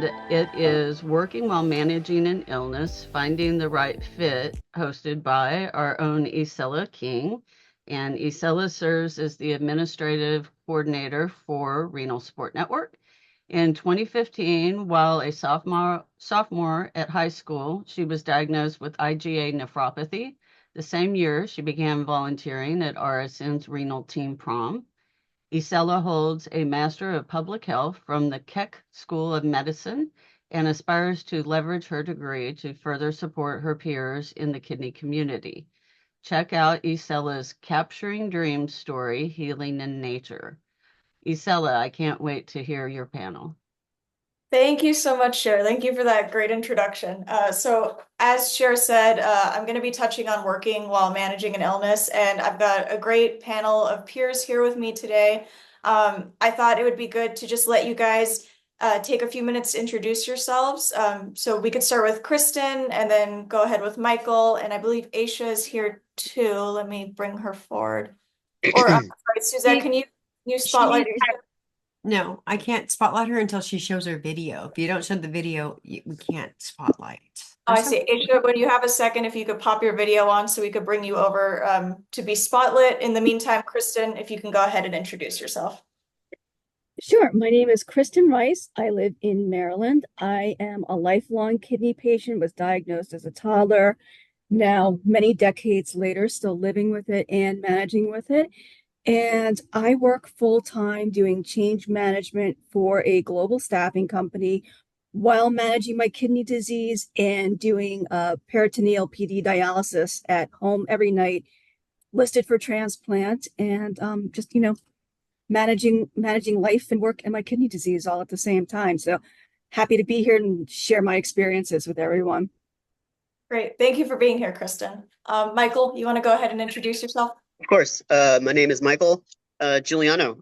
it is Working While Managing an Illness, Finding the Right Fit, hosted by our own Isela King. And Isela serves as the administrative coordinator for Renal Support Network. In 2015, while a sophomore at high school, she was diagnosed with IgA nephropathy. The same year, she began volunteering at RSN's Renal Team Prom. Isela holds a Master of Public Health from the Keck School of Medicine and aspires to leverage her degree to further support her peers in the kidney community. Check out Isela's Capturing Dreams story, Healing in Nature. Isela, I can't wait to hear your panel. Thank you so much, Cher. Thank you for that great introduction. So, as Cher said, I'm going to be touching on working while managing an illness, and I've got a great panel of peers here with me today. I thought it would be good to just let you guys take a few minutes to introduce yourselves. So we could start with Kristen and then go ahead with Michael, and I believe Aisha is here too. Let me bring her forward. Or, sorry, Suzette, She, you she spotlight needs, Aisha? no, I can't spotlight her until she shows her video. If you don't show the video, we can't spotlight. Oh, Or I see. something. Aisha, when you have a second, if you could pop your video on so we could bring you over to be spotlit. In the meantime, Kristen, if you can go ahead and introduce yourself. Sure. My name is Kristen Rice. I live in Maryland. I am a lifelong kidney patient, was diagnosed as a toddler. Now, many decades later, still living with it and managing with it. And I work full time doing change management for a global staffing company while managing my kidney disease and doing peritoneal PD dialysis at home every night, listed for transplant, and just managing life and work and my kidney disease all at the same time. So happy to be here and share my experiences with everyone. Great. Thank you for being here, Kristen. Michael, you want to go ahead and introduce yourself? Of course. My name is Michael Giuliano.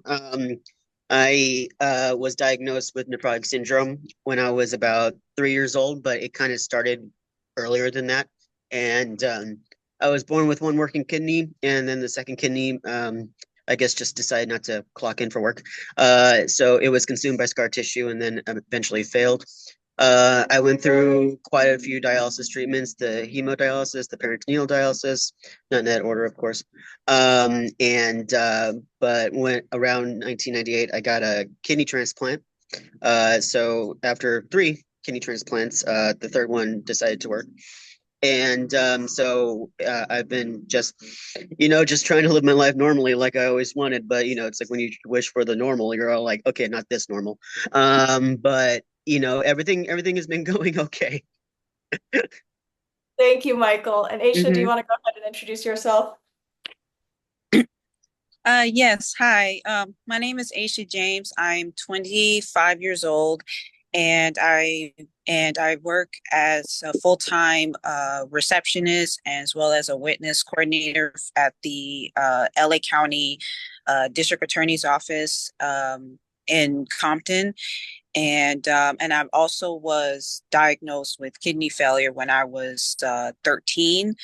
I was diagnosed with nephrotic syndrome when I was about 3 years old, but it kind of started earlier than that. And I was born with one working kidney, and then the second kidney, I guess, just decided not to clock in for work. So it was consumed by scar tissue and then eventually failed. I went through quite a few dialysis treatments, the hemodialysis, the peritoneal dialysis, not in that order, of course. But when around 1998, I got a kidney transplant. So after three kidney transplants, the third one decided to work. And I've been just trying to live my life normally like I always wanted. But, it's like when you wish for the normal, you're all like, okay, not this normal. But everything has been going okay. Thank you, Michael. And Aisha, do you Mhm. want to go ahead and introduce yourself? Yes, hi. My name is Aisha James. I'm 25 years old, and I work as a full-time receptionist as well as a witness coordinator at the LA County District Attorney's Office in Compton. And I also was diagnosed with kidney failure when I was 13.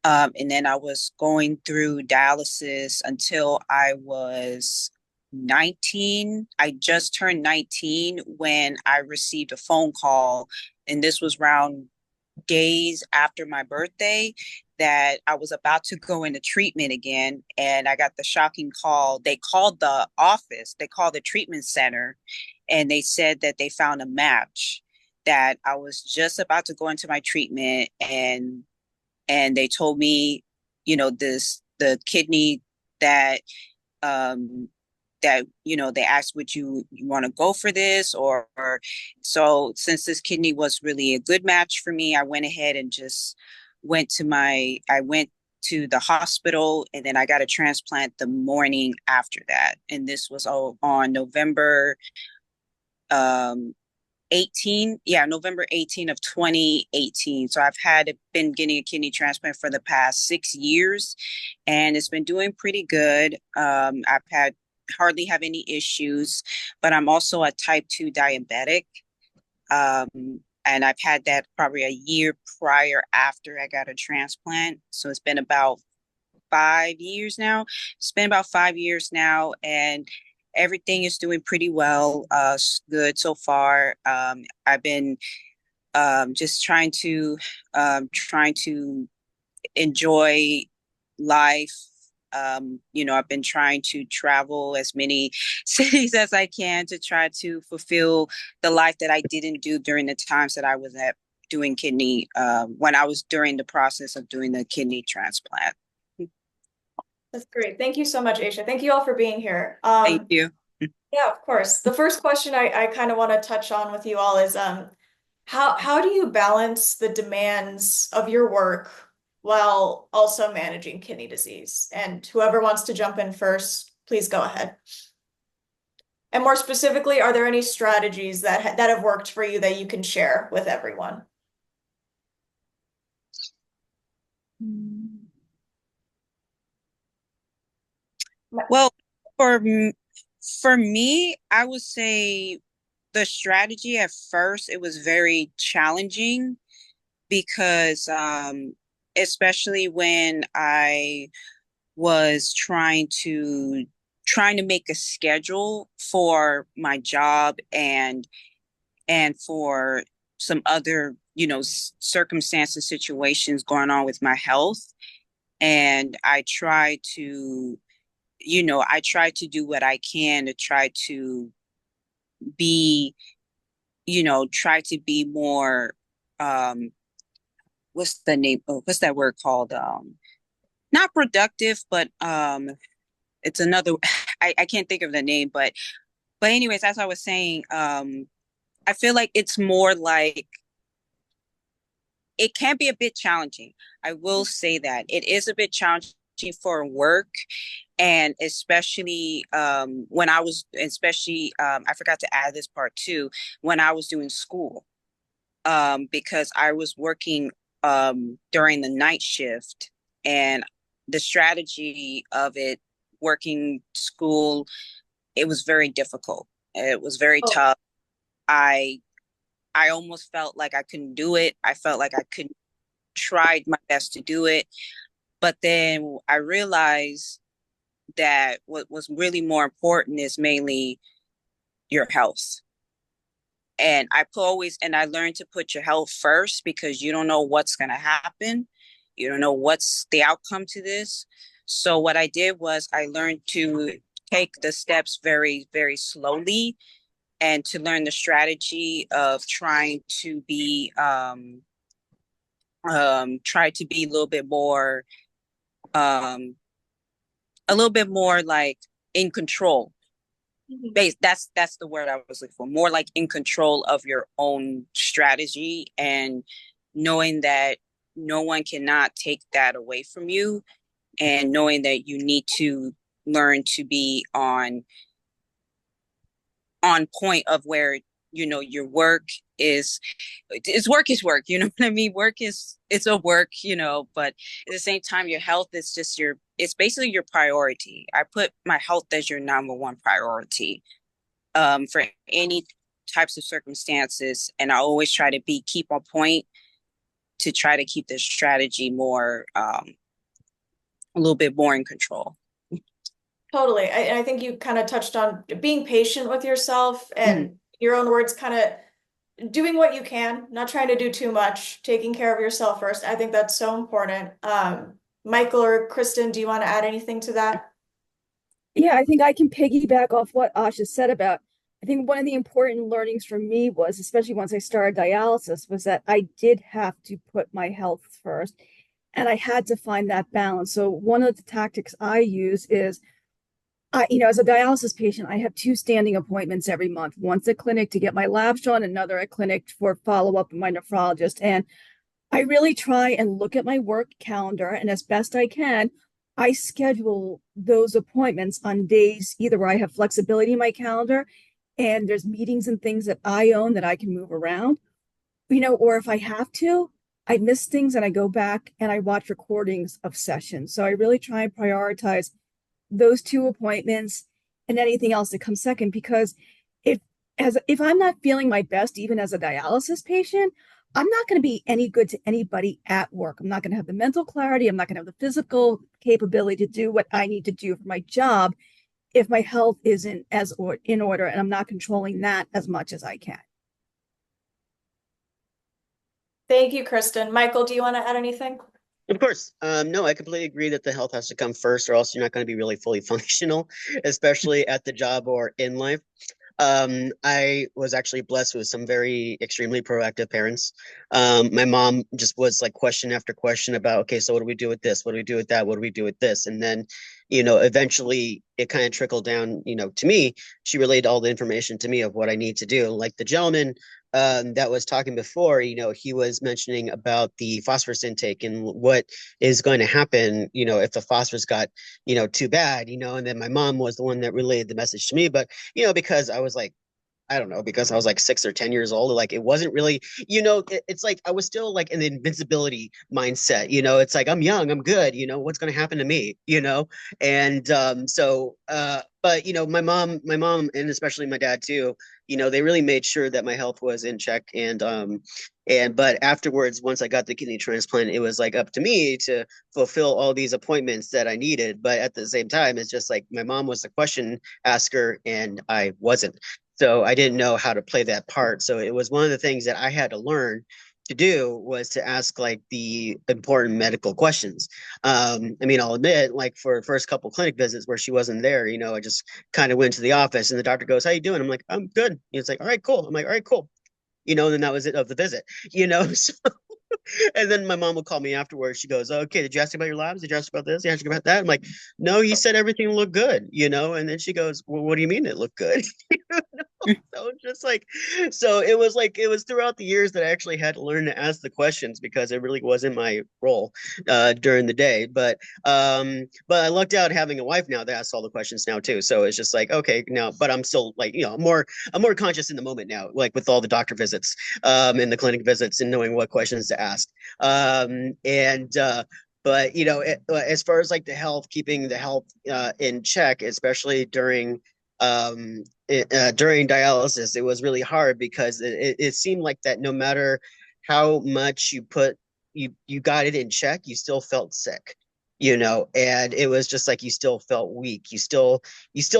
And then I was going through dialysis until I was 19. I just turned 19 when I received a phone call, and this was around days after my birthday, that I was about to go into treatment again. And I got the shocking call. They called the office, they called the treatment center, and they said that they found a match, that I was just about to go into my treatment, and they told me, the kidney that um they asked, would you want to go for this, or so since this kidney was really a good match for me, I went ahead and just I went to the hospital, and then I got a transplant the morning after that, and this was all on um November 18 of 2018. So been getting a kidney transplant for the past 6 years, and it's been doing pretty good. I've had hardly have any issues, but I'm also a type 2 diabetic. And I've had that probably a year prior after I got a transplant. So it's been about 5 years now. It's been about 5 years now. everything is doing pretty well, good so far. I've been just trying to enjoy life. I've been trying to travel as many cities as I can to try to fulfill the life that I didn't do during the times that I was doing kidney, when I was during the process of doing the kidney transplant. That's great. Thank you so much, Aisha. Thank you all for being here. Thank you. Yeah, of course. The first question I kind of want to touch on with you all is how do you balance the demands of your work while also managing kidney disease? And whoever wants to jump in first, please go ahead. And more specifically, are there any strategies that have worked for you that you can share with everyone? Well, for for me, I would say the strategy at first, it was very challenging because especially when I was trying to make a schedule for my job and for some other, circumstances, situations going on with my health. And I try to do what I can to try to be, try to be more, what's the name? Oh, what's that word called? Not productive, but it's another, I can't think of the name, but anyways, as I was saying, I feel like it's more like it can be a bit challenging. I will say that it is a bit challenging for work, and especially when I was, I forgot to add this part too, when I was doing school, because I was working during the night shift, and the strategy of it, working school, it was very difficult. It was very Oh. tough. I almost felt like I couldn't do it. I felt like I couldn't tried my best to do it. But then I realized that what was really more important is mainly your health. And I learned to put your health first, because you don't know what's going to happen. You don't know what's the outcome to this. So what I did was I learned to take the steps very, very slowly, and to learn the strategy of try to be a little bit more like in control. That's the word I was looking for. More like in control of your own strategy, and knowing that no one cannot take that away from you, and knowing that you need to learn to be on point of where your work is work, you know what I mean? It's a work, but at the same time, your health is just it's basically your priority. I put my health as your number one priority for any types of circumstances, and I always try to keep on point, to try to keep the strategy more a little bit more in control. Totally. I think you kind of touched on being patient with yourself and your own words, kind of doing what you can, not trying to do too much, taking care of yourself first. I think that's so important. Michael or Kristen, do you want to add anything to that? Yeah, I think I can piggyback off what Asha said about, I think one of the important learnings for me was, especially once I started dialysis, was that I did have to put my health first, and I had to find that balance. So one of the tactics I use is, as a dialysis patient, I have 2 standing appointments every month. Once at clinic to get my labs drawn, another at clinic for follow-up with my nephrologist. And I really try and look at my work calendar, and as best I can, I schedule those appointments on days either where I have flexibility in my calendar and there's meetings and things that I own that I can move around, or if I have to, I miss things and I go back and I watch recordings of sessions. So I really try and prioritize those 2 appointments and anything else that comes second, because if I'm not feeling my best, even as a dialysis patient, I'm not going to be any good to anybody at work. I'm not going to have the mental clarity. I'm not going to have the physical capability to do what I need to do for my job if my health isn't in order and I'm not controlling that as much as I can. Thank you, Kristen. Michael, do you want to add anything? Of course. No, I completely agree that the health has to come first, or else you're not going to be really fully functional, especially at the job or in life. I was actually blessed with some very extremely proactive parents. My mom just was like question after question about, okay, so what do we do with this? What do we do with that? What do we do with this? And then, eventually it kind of trickled down, to me. She relayed all the information to me of what I need to do. Like the gentleman that was talking before, he was mentioning about the phosphorus intake and what is going to happen, if the phosphorus got, too bad, and then my mom was the one that relayed the message to me. But, because I was like, I don't know, because I was like 6 or 10 years old, like it wasn't really, it's like I was still like in the invincibility mindset, it's like I'm young, I'm good, what's going to happen to me, and but my mom and especially my dad too, they really made sure that my health was in check. But afterwards, once I got the kidney transplant, it was like up to me to fulfill all these appointments that I needed. But at the same time, it's just like my mom was the question asker and I wasn't. So I didn't know how to play that part. So it was one of the things that I had to learn to do, was to ask like the important medical questions. I'll admit, like for first couple clinic visits where she wasn't there, I just kind of went to the office and the doctor goes, "How you doing?" I'm like, "I'm good." It's like, "All right, cool." I'm like, "All right, cool." And then that was it of the visit, so and then my mom would call me afterwards. She goes, "Okay, did you ask about your labs? Did you ask about this? Did you ask about that?" I'm like, "No, you said everything looked good, And then she goes, "Well, what do you mean it looked good?" So just so it was throughout the years that I actually had to learn to ask the questions, because it really wasn't my role during the day. But I lucked out having a wife now that asks all the questions now too. So it's just like, okay, now, but I'm still like, I'm more conscious in the moment now, like with all the doctor visits and the clinic visits and knowing what questions to ask. But as far as like the health, keeping the health in check, especially during during dialysis, it was really hard, because it seemed like that no matter how much you got it in check, you still felt sick, and it was just like you still felt weak. You still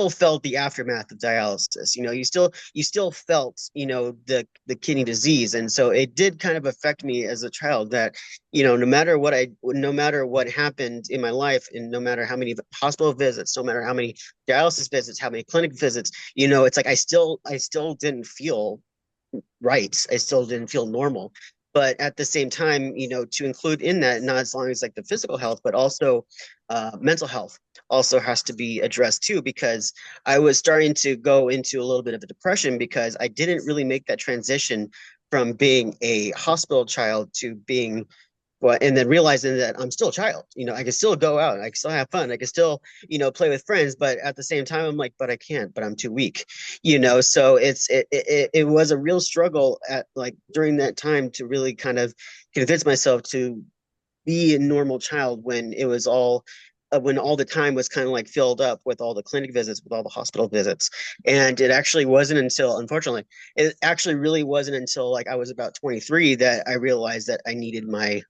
felt the aftermath of dialysis. You still felt, the kidney disease. And so it did kind of affect me as a child, that, no matter what happened in my life, and no matter how many hospital visits, no matter how many dialysis visits, how many clinic visits, it's like I still didn't feel right. I still didn't feel normal. But at the same time, to include in that, not as long as like the physical health, but also mental health also has to be addressed too, because I was starting to go into a little bit of a depression, because I didn't really make that transition from being a hospital child to being, well, and then realizing that I'm still a child. I can still go out, I can still have fun, I can still, play with friends, but at the same time, I'm like, but I can't, but I'm too weak, So it was a real struggle at like during that time to really kind of convince myself to be a normal child, when it was all when all the time was kind of like filled up with all the clinic visits, with all the hospital visits. And it actually wasn't until, unfortunately, it actually really wasn't until like I was about 23 that I realized that I needed my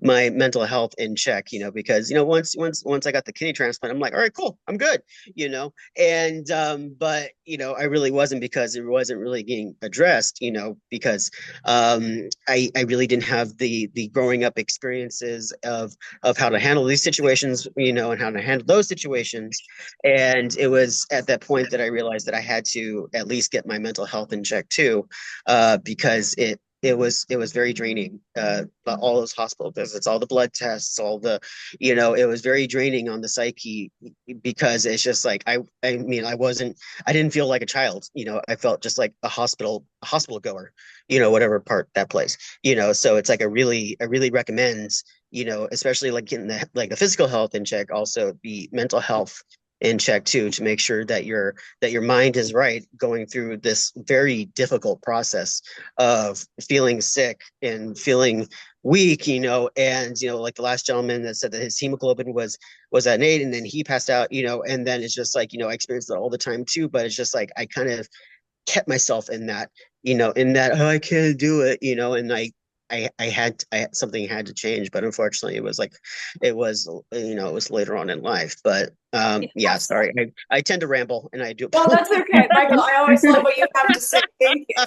mental health in check, because once I got the kidney transplant, I'm like, all right, cool, I'm good, and but I really wasn't, because it wasn't really getting addressed, because I really didn't have the growing up experiences of how to handle these situations, and how to handle those situations. And it was at that point that I realized that I had to at least get my mental health in check too, because it was very draining, all those hospital visits, all the blood tests, all the, it was very draining on the psyche, because it's just like I didn't feel like a child. I felt just like a hospital goer, whatever part that plays, so it's like I really recommend, especially like getting the physical health in check, also the mental health in check too, to make sure that your mind is right going through this very difficult process of feeling sick and feeling weak, and like the last gentleman that said that his hemoglobin was at an 8, and then he passed out, and then it's just like, I experienced that all the time too. But it's just like I kind of kept myself in that, oh, I can't do it, and something had to change, but unfortunately it was it was later on in life. But yeah, Yes. sorry, I tend to ramble, and I do. Well, that's okay, Michael. I always love what you have to say. Thank you.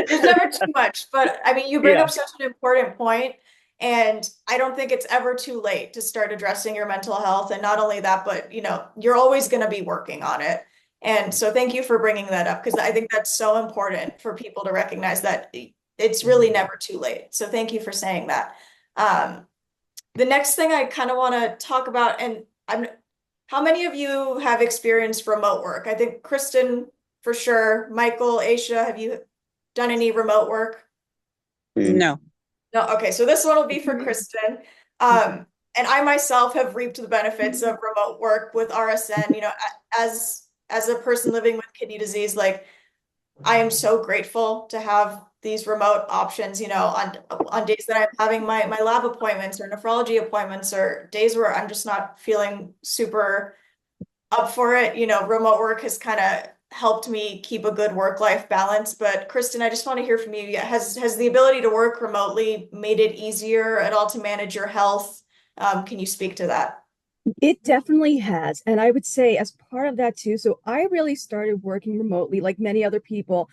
There's never too much, but I mean, you bring Yeah. up such an important point, and I don't think it's ever too late to start addressing your mental health. And not only that, but you're always going to be working on it. And so, thank you for bringing that up because I think that's so important for people to recognize that it's really never too late. So, thank you for saying that. Um, the next thing I kind of want to talk about, and how many of you have experienced remote work? I think Kristen, for sure. Michael, Aisha, have you done any remote work? Mm. No. No, okay, so this one will be for Kristen. And I myself have reaped the benefits of remote work with RSN. As a person living with kidney disease, like I am so grateful to have these remote options, on days that I'm having my lab appointments or nephrology appointments or days where I'm just not feeling super up for it. Remote work has kind of helped me keep a good work-life balance. But Kristen, I just want to hear from you. Has the ability to work remotely made it easier at all to manage your health? Can you speak to that? It definitely has. And I would say, as part of that too, so I really started working remotely like many other people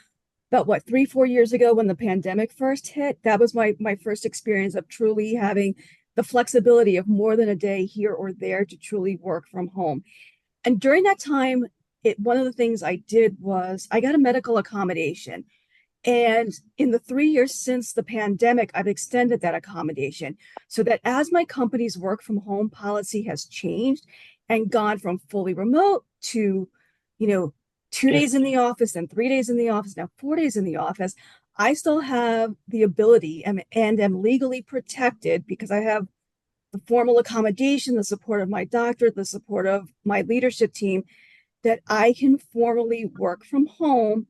about what, 3, 4 years ago when the pandemic first hit. That was my first experience of truly having the flexibility of more than a day here or there to truly work from home. And during that time, one of the things I did was I got a medical accommodation. And in the 3 years since the pandemic, I've extended that accommodation so that as my company's work from home policy has changed and gone from fully remote to, you know, 2 days in the office and 3 days in the office, now 4 days in the office, I still have the ability and am legally protected because I have the formal accommodation, the support of my doctor, the support of my leadership team, that I can formally work from home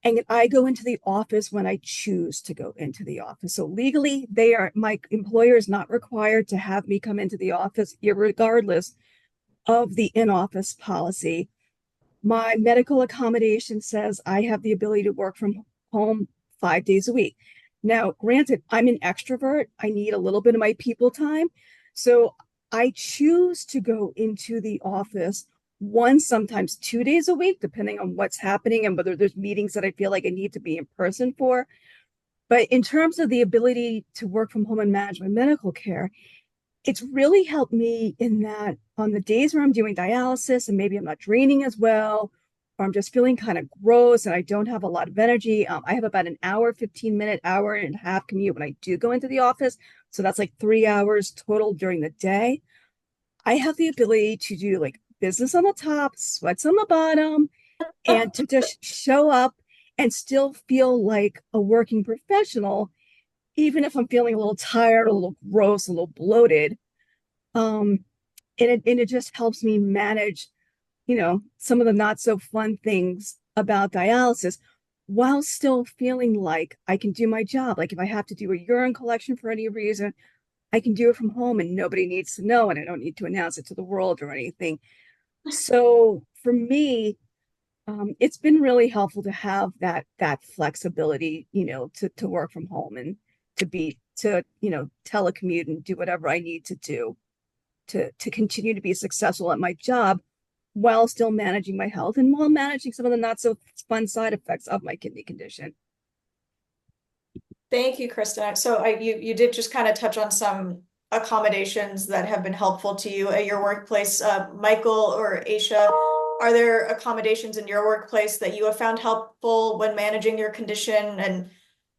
and I go into the office when I choose to go into the office. So legally, my employer is not required to have me come into the office, regardless of the in-office policy. My medical accommodation says I have the ability to work from home 5 days a week. Now, granted, I'm an extrovert. I need a little bit of my people time. So I choose to go into the office sometimes 2 days a week, depending on what's happening and whether there's meetings that I feel like I need to be in person for. But in terms of the ability to work from home and manage my medical care, it's really helped me in that on the days where I'm doing dialysis and maybe I'm not draining as well, or I'm just feeling kind of gross and I don't have a lot of energy. I have about an hour, 15-minute, hour and a half commute when I do go into the office. So that's like 3 hours total during the day. I have the ability to do like business on the top, sweats on the bottom, and to just show up and still feel like a working professional, even if I'm feeling a little tired, a little gross, a little bloated. And it just helps me manage, some of the not so fun things about dialysis while still feeling like I can do my job. Like if I have to do a urine collection for any reason, I can do it from home and nobody needs to know, and I don't need to announce it to the world or anything. So for me, it's been really helpful to have that flexibility, to work from home and telecommute and do whatever I need to do to continue to be successful at my job while still managing my health and while managing some of the not so fun side effects of my kidney condition. Thank you, Kristen. So you did just kind of touch on some accommodations that have been helpful to you at your workplace. Michael or Aisha, are there accommodations in your workplace that you have found helpful when managing your condition? And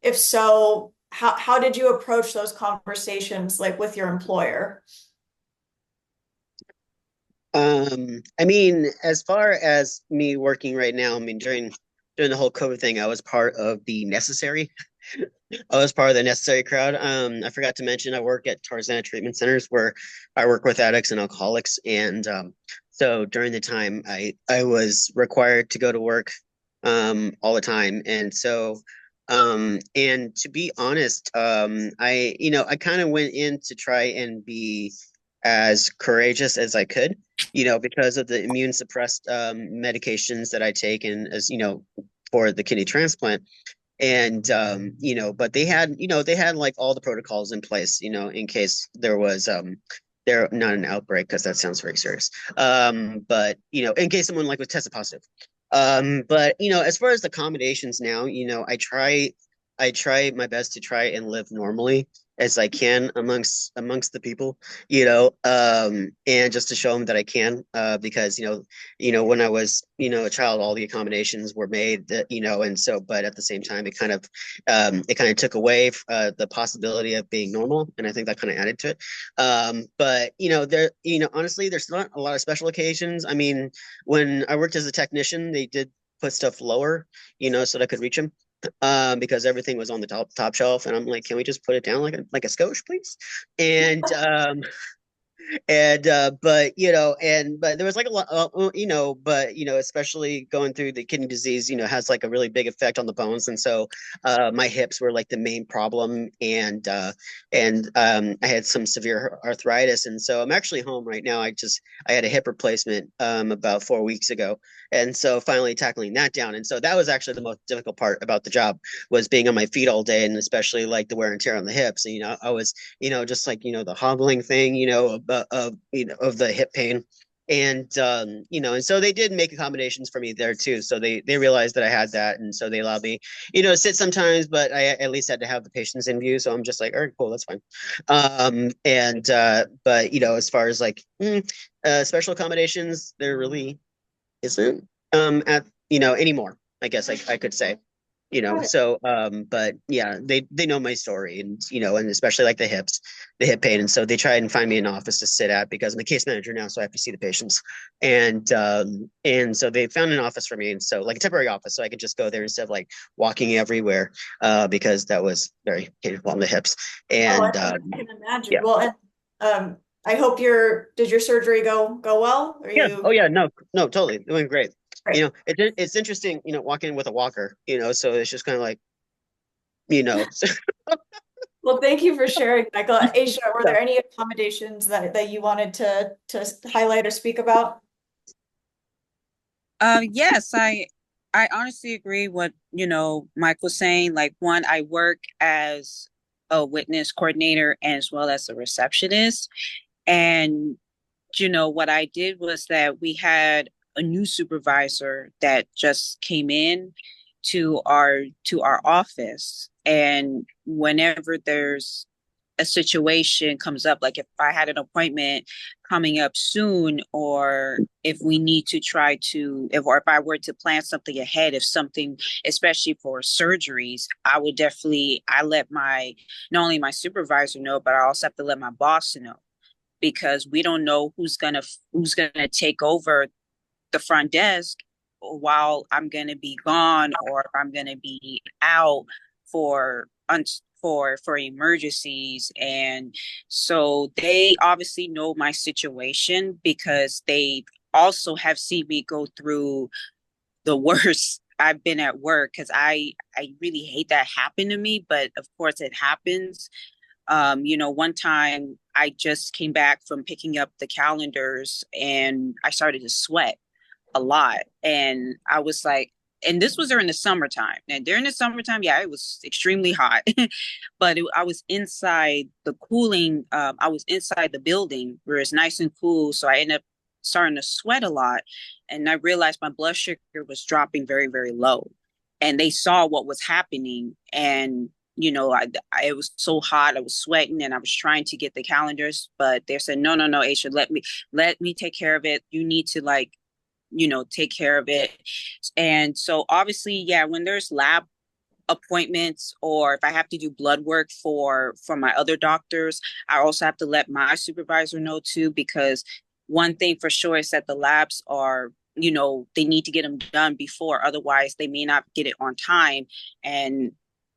if so, how did you approach those conversations like with your employer? I mean, as far as me working right now, I mean, during the whole COVID thing, I was part of the necessary. I was part of the necessary crowd. I forgot to mention I work at Tarzana Treatment Centers where I work with addicts and alcoholics. And so during the time I was required to go to work all the time. And so and to be honest, I kind of went in to try and be as courageous as I could, because of the immune suppressed medications that I take and as for the kidney transplant. And but they had, they had like all the protocols in place, in case there was there not an outbreak, because that sounds very serious. But in case someone like was tested positive. But as far as the accommodations now, I try my best to try and live normally as I can amongst the people, and just to show them that I can, because when I was a child, all the accommodations were made, and so, but at the same time, it kind of took away the possibility of being normal, and I think that kind of added to it. But there, honestly, there's not a lot of special occasions. I mean, when I worked as a technician, they did put stuff lower, so that I could reach them, because everything was on the top shelf, and I'm like, can we just put it down like a skosh, please? And but there was like a lot, but especially going through the kidney disease, has like a really big effect on the bones, and so my hips were like the main problem, and I had some severe arthritis, and so I'm actually home right now. I had a hip replacement about 4 weeks ago, and so finally tackling that down, and so that was actually the most difficult part about the job, was being on my feet all day, and especially like the wear and tear on the hips. And, I was just like, the hobbling thing, of the hip pain. And so they did make accommodations for me there too. So they realized that I had that, and so they allowed me, to sit sometimes, but I at least had to have the patients in view. So I'm just like, all right, cool, that's fine. But as far as like special accommodations, there really isn't at anymore, I guess I could say. So but yeah, they know my story, and and especially like the hip pain, and so they try and find me an office to sit at, because I'm a case manager now, so I have to see the patients. And so they found an office for me, and so like a temporary office, so I could just go there instead of like walking everywhere, because that was very painful on the hips. And I can imagine. yeah. Well, and I hope did your surgery go well? Are Yeah. you Oh yeah, no, totally, doing great. Great. It's interesting, walking with a walker, so it's just kind of like, Well, thank you for sharing, Michael. Aisha, were there any accommodations that you wanted to highlight or speak about? Yes, I honestly agree what, Mike was saying. Like, one, I work as a witness coordinator as well as a receptionist. And, what I did was that we had a new supervisor that just came in to our office. And whenever there's a situation comes up, like if I had an appointment coming up soon, or if we need to try to, or if I were to plan something ahead, if something, especially for surgeries, I let not only my supervisor know, but I also have to let my boss know, because we don't know who's gonna take over the front desk while I'm gonna be gone, or if I'm gonna be out for for emergencies. And so they obviously know my situation, because they also have seen me go through the worst I've been at work, because I really hate that happen to me, but of course it happens. One time I just came back from picking up the calendars, and I started to sweat a lot. And I was like, and this was during the summertime. And during the summertime, yeah, it was extremely hot, but I was inside the cooling. I was inside the building where it's nice and cool. So I ended up starting to sweat a lot. And I realized my blood sugar was dropping very, very low. And they saw what was happening. And it was so hot. I was sweating, and I was trying to get the calendars, but they said, no, Aisha, let me take care of it. You need to take care of it. And so obviously, yeah, when there's lab appointments, or if I have to do blood work for my other doctors, I also have to let my supervisor know too, because one thing for sure is that the labs are, they need to get them done before, otherwise they may not get it on time. And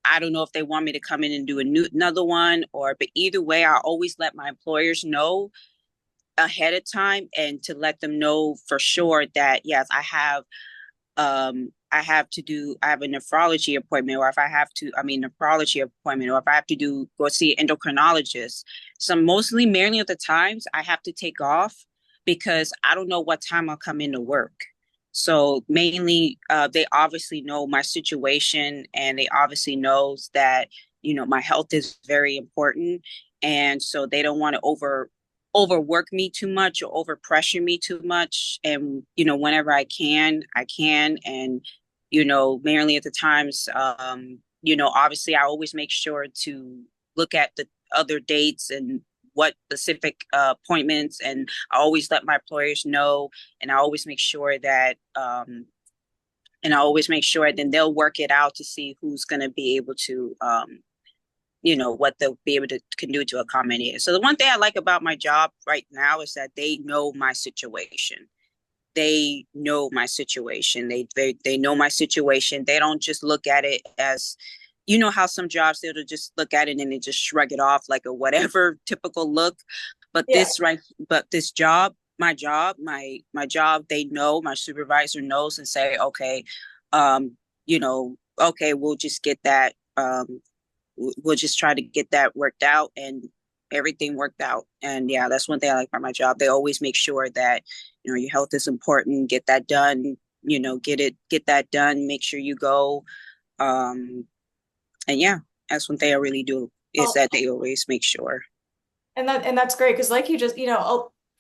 I don't know if they want me to come in and do another one, but either way, I always let my employers know ahead of time, and to let them know for sure that yes, I have a nephrology appointment, or if I have to, nephrology appointment, or if I have to go see an endocrinologist. So mainly of the times I have to take off, because I don't know what time I'll come into work. So mainly, they obviously know my situation, and they obviously knows that, my health is very important. And so they don't want to overwork me too much or overpressure me too much. And, whenever I can. And, mainly at the times, obviously I always make sure to look at the other dates and what specific appointments, and I always let my employers know, and I always make sure that then they'll work it out to see who's going to be able to what they'll be able to can do to accommodate it. So the one thing I like about my job right now is that they know my situation. They know my situation. They know my situation. They don't just look at it as, how some jobs, they'll just look at it and they just shrug it off like a whatever typical look. But Yeah. this job, my job, they know, my supervisor knows, and say, okay, okay, we'll just get that, we'll just try to get that worked out, and everything worked out. And yeah, that's one thing I like about my job. They always make sure that, your health is important, get that done, get that done, make sure you go. And yeah, that's one thing I really do, is that they always make sure. And that's great, because like you just,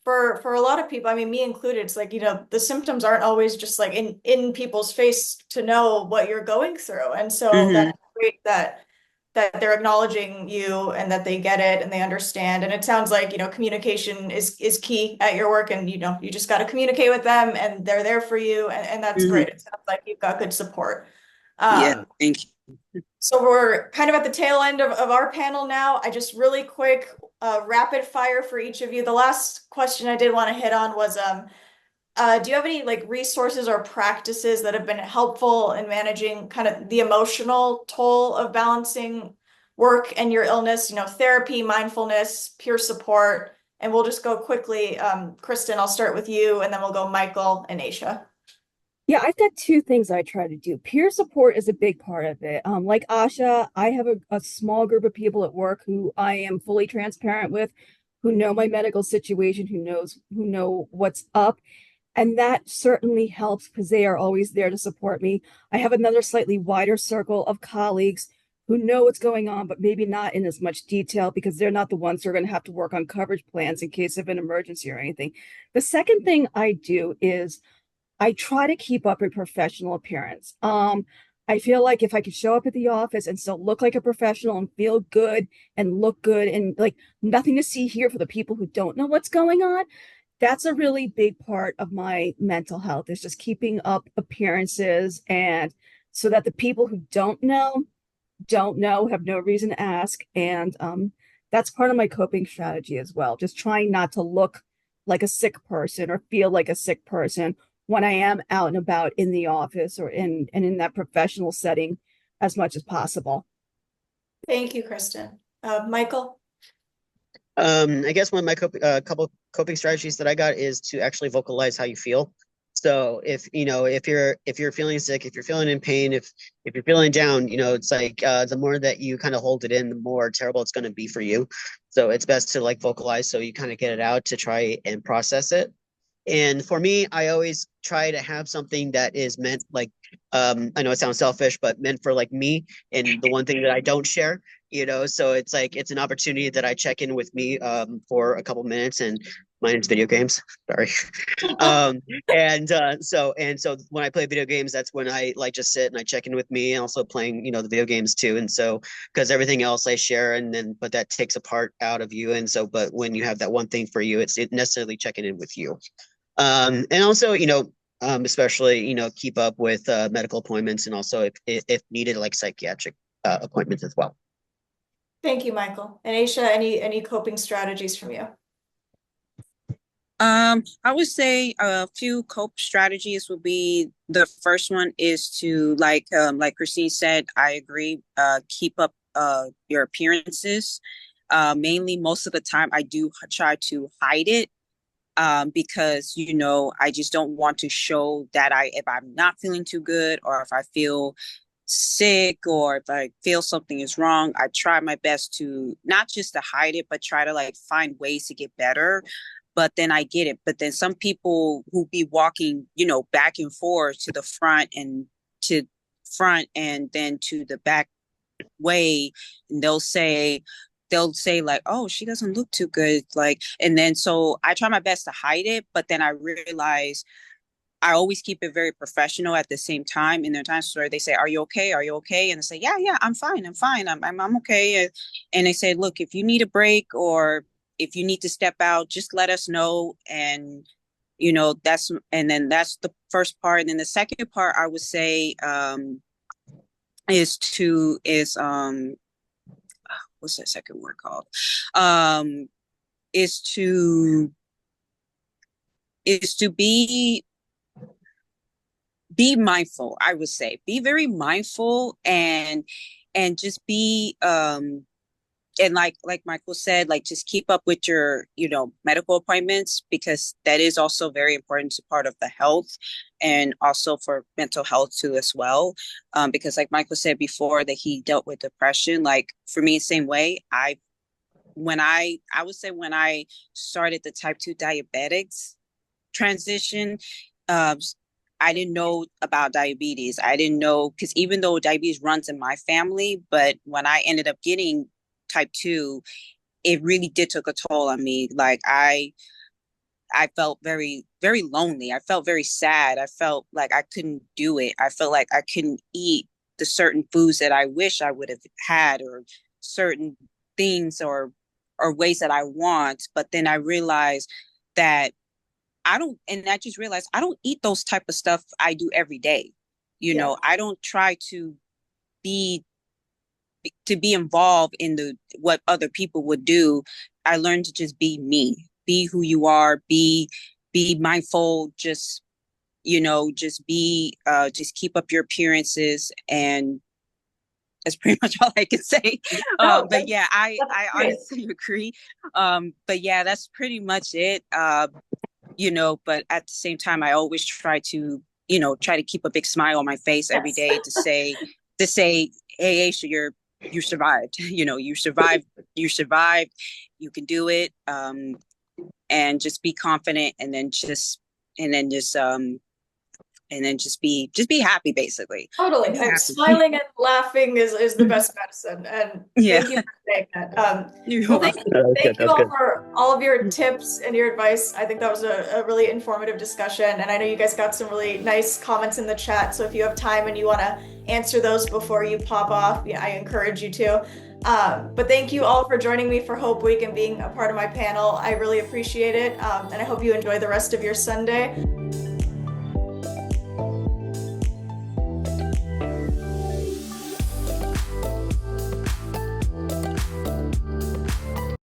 for a lot of people, I mean, me included, it's like, the symptoms aren't always just like in people's face to know what you're going through. And so that's great that they're acknowledging you and that they get it and they understand. And it sounds like, communication is key at your work, and, you just got to communicate with them and they're there for you. And that's great. It sounds like you've got good support. Yeah, thank you. So we're kind of at the tail end of our panel now. I just really quick, rapid fire for each of you. The last question I did want to hit on was, do you have any like resources or practices that have been helpful in managing kind of the emotional toll of balancing work and your illness? Therapy, mindfulness, peer support. And we'll just go quickly. Kristen, I'll start with you, and then we'll go Michael and Aisha. Yeah, I've got two things I try to do. Peer support is a big part of it. Like Asha, I have a small group of people at work who I am fully transparent with, who know my medical situation, who know what's up. And that certainly helps because they are always there to support me. I have another slightly wider circle of colleagues who know what's going on, but maybe not in as much detail because they're not the ones who are going to have to work on coverage plans in case of an emergency or anything. The second thing I do is I try to keep up a professional appearance. I feel like if I could show up at the office and still look like a professional and feel good and look good and like nothing to see here for the people who don't know what's going on, that's a really big part of my mental health, is just keeping up appearances, and so that the people who don't know, have no reason to ask. And that's part of my coping strategy as well. Just trying not to look like a sick person or feel like a sick person when I am out and about in the office or in that professional setting as much as possible. Thank you, Kristen. Michael? I guess one of my couple coping strategies that I got is to actually vocalize how you feel. So if you're feeling sick, if you're feeling in pain, if you're feeling down, it's like the more that you kind of hold it in, the more terrible it's going to be for you. So it's best to like vocalize so you kind of get it out to try and process it. And for me, I always try to have something that is meant like, I know it sounds selfish, but meant for like me and the one thing that I don't share, so it's like, it's an opportunity that I check in with me for a couple minutes, and mine is video games. Sorry. So when I play video games, that's when I like just sit and I check in with me, and also playing, the video games too. And so, because everything else I share, but that takes a part out of you. And so, but when you have that one thing for you, it's necessarily checking in with you. And also, especially, keep up with medical appointments, and also if needed, like psychiatric appointments as well. Thank you, Michael. And Aisha, any coping strategies from you? I would say a few cope strategies would be, the first one is to like Christine said, I agree, keep up your appearances. Mainly most of the time I do try to hide it. Because, I just don't want to show that if I'm not feeling too good, or if I feel sick, or if I feel something is wrong, I try my best to not just to hide it, but try to like find ways to get better. but then I get it. But then some people who be walking, you know, back and forth to the front and then to the back way, and they'll say like, oh, she doesn't look too good, like, and then so I try my best to hide it, but then I realize I always keep it very professional at the same time. And there are times where they say, are you okay? Are you okay? And I say, yeah, I'm fine. I'm okay. And they say, look, if you need a break or if you need to step out, just let us know. And, you know, that's the first part. And then the second part I would say, is what's that second word called? Is to be mindful. I would say be very mindful and just be and like Michael said, like just keep up with your, you know, medical appointments, because that is also very important to part of the health and also for mental health too as well. Because like Michael said before that he dealt with depression, like for me, same way. I would say when I started the type 2 diabetics transition, I didn't know about diabetes. I didn't know, because even though diabetes runs in my family, but when I ended up getting type 2, it really did took a toll on me. Like I felt very, very lonely. I felt very sad. I felt like I couldn't do it. I felt like I couldn't eat the certain foods that I wish I would have had, or certain things or ways that I want. But then I realized that I just realized I don't eat those type of stuff I do every day. You Yeah. know, I don't try to be involved in what other people would do. I learned to just be me, be who you are, be mindful, just, you know, just keep up your appearances. And that's pretty much all I can say. No, But yeah, I that's great. honestly agree. But yeah, that's pretty much it. You know, but at the same time, I always try to, you know, keep a big smile on my face every Yes. day to say, hey, Aisha, you survived. You know, you survived. You can do it. And just be confident, and then just be happy, basically. Totally. Be happy. Smiling and laughing is the best medicine. And Yeah. thank you for saying that. You're Well, welcome. thank you That's all good. for all of your tips and your advice. I think that was a really informative discussion. And I know you guys got some really nice comments in the chat. So if you have time and you want to answer those before you pop off, yeah, I encourage you to. But thank you all for joining me for Hope Week and being a part of my panel. I really appreciate it. And I hope you enjoy the rest of your Sunday.